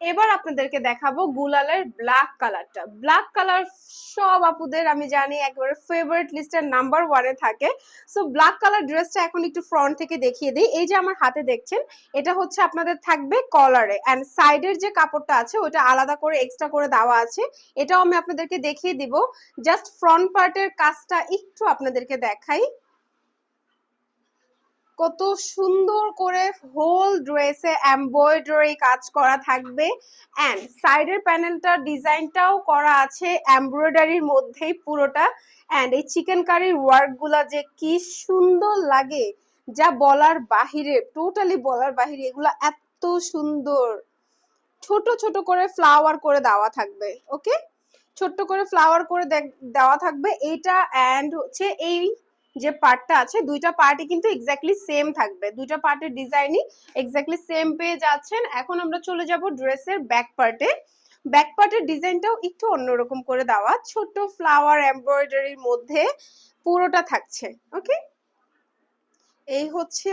এবার আপনাদেরকে দেখাবো গুলালের ব্ল্যাক কালারটা। ব্ল্যাক কালার সব আপুদের আমি জানি একেবারে ফেভারিট লিস্টের নাম্বার 1-এ থাকে। সো ব্ল্যাক কালার ড্রেসটা এখন একটু ফ্রন্ট থেকে দেখিয়ে দিই। এই যে আমার হাতে দেখছেন, এটা হচ্ছে আপনাদের থাকবে কলারে, অ্যান্ড সাইডের যে কাপড়টা আছে ওটা আলাদা করে এক্সট্রা করে দেওয়া আছে। এটাও আমি আপনাদেরকে দেখিয়ে দিব। জাস্ট ফ্রন্ট পার্টের কাজটা একটু আপনাদেরকে দেখাই। কত সুন্দর করে হোল ড্রেসে এমব্রয়ডারি কাজ করা থাকবে, এন্ড সাইডের প্যানেলটার ডিজাইনটাও করা আছে এমব্রয়ডারির মধ্যেই পুরোটা। এন্ড এই চিকেন কারির ওয়ার্ক গুলা যে কি সুন্দর লাগে, যা বলার বাহিরে, টোটালি বলার বাহিরে। এগুলা এত সুন্দর, ছোট ছোট করে ফ্লাওয়ার করে দেওয়া থাকবে। ওকে, ছোট্ট করে ফ্লাওয়ার করে দেওয়া থাকবে এইটা। এন্ড হচ্ছে এই যে পার্টটা আছে, দুইটা পার্টই কিন্তু এক্স্যাক্টলি সেম থাকবে, দুইটা পার্টের ডিজাইনই এক্স্যাক্টলি সেম পেয়ে যাচ্ছেন। এখন আমরা চলে যাব ড্রেসের ব্যাক পার্টে। ব্যাক পার্টের ডিজাইনটাও একটু অন্যরকম করে দেওয়া, ছোট ফ্লাওয়ার এমব্রয়ডারির মধ্যে পুরোটা থাকছে। ওকে, এই হচ্ছে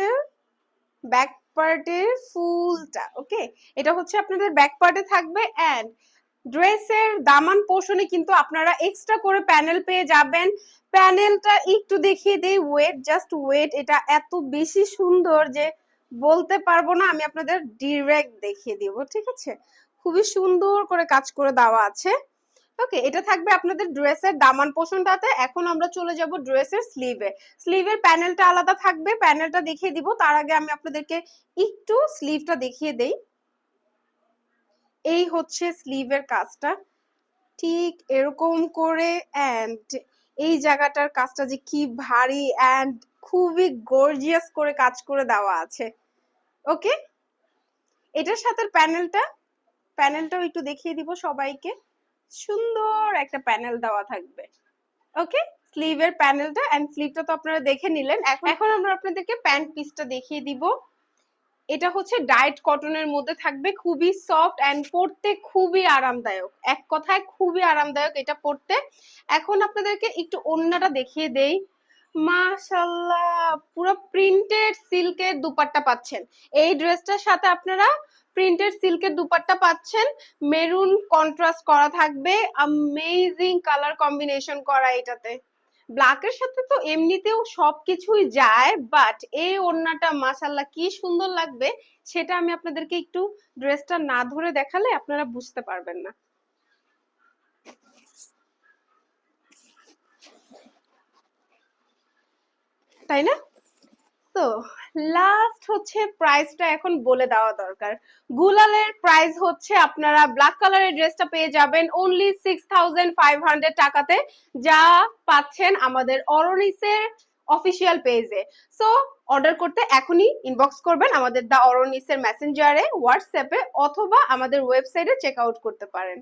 ব্যাক পার্টের ফুলটা। ওকে, এটা হচ্ছে আপনাদের ব্যাক পার্টে থাকবে। এন্ড ড্রেসের দামান পোর্শনে কিন্তু আপনারা এক্সট্রা করে প্যানেল পেয়ে যাবেন। প্যানেলটা একটু দেখিয়ে দেই, ওয়েট, জাস্ট ওয়েট। এটা এত বেশি সুন্দর যে বলতে পারবো না, আমি আপনাদের ডিরেক্ট দেখিয়ে দিব। ঠিক আছে, খুবই সুন্দর করে কাজ করে দেওয়া আছে। ওকে, এটা থাকবে আপনাদের ড্রেসের দামান পোর্শনটাতে। এখন আমরা চলে যাব ড্রেসের স্লিভে। স্লিভের প্যানেলটা আলাদা থাকবে, প্যানেলটা দেখিয়ে দিব। তার আগে আমি আপনাদেরকে একটু স্লিভটা দেখিয়ে দেই। এই হচ্ছে স্লিভের কাজটা, ঠিক এরকম করে। এন্ড এই জায়গাটার কাজটা যে কি ভারী এন্ড খুবই গর্জিয়াস করে কাজ করে দেওয়া আছে। ওকে, এটার সাথে প্যানেলটাও একটু দেখিয়ে দিব সবাইকে। সুন্দর একটা প্যানেল দেওয়া থাকবে। ওকে, স্লিভের প্যানেলটা এন্ড স্লিভটা তো আপনারা দেখে নিলেন। এখন আমরা আপনাদেরকে প্যান্ট পিসটা দেখিয়ে দিব। এটা হচ্ছে ডায়েট কটনের মধ্যে থাকবে, খুবই সফট এন্ড পরতে খুবই আরামদায়ক। এক কথায় খুবই আরামদায়ক এটা পরতে। এখন আপনাদেরকে একটু ওড়নাটা দেখিয়ে দেই। মাশাআল্লাহ, পুরো প্রিন্টেড সিল্কের দুপাট্টা পাচ্ছেন এই ড্রেসটার সাথে। আপনারা প্রিন্টেড সিল্কের দুপাট্টা পাচ্ছেন, মেরুন কন্ট্রাস্ট করা থাকবে, অ্যামেজিং কালার কম্বিনেশন করা এটাতে। ব্ল্যাকের সাথে তো এমনিতেও সবকিছুই যায়, বাট এই ওড়নাটা মাশাআল্লাহ কি সুন্দর লাগবে, সেটা আমি আপনাদেরকে একটু ড্রেসটা না ধরে দেখালে আপনারা বুঝতে পারবেন না, তাই না? তো লাস্ট হচ্ছে প্রাইসটা এখন বলে দেওয়া দরকার। গুলালের প্রাইস হচ্ছে, আপনারা ব্ল্যাক কালারের ড্রেসটা পেয়ে যাবেন অনলি 6500 টাকাতে, যা পাচ্ছেন আমাদের অরনিসের অফিসিয়াল পেজে। সো অর্ডার করতে এখনই ইনবক্স করবেন আমাদের দা অরনিসের মেসেঞ্জারে, হোয়াটসঅ্যাপে, অথবা আমাদের ওয়েবসাইটে চেক আউট করতে পারেন।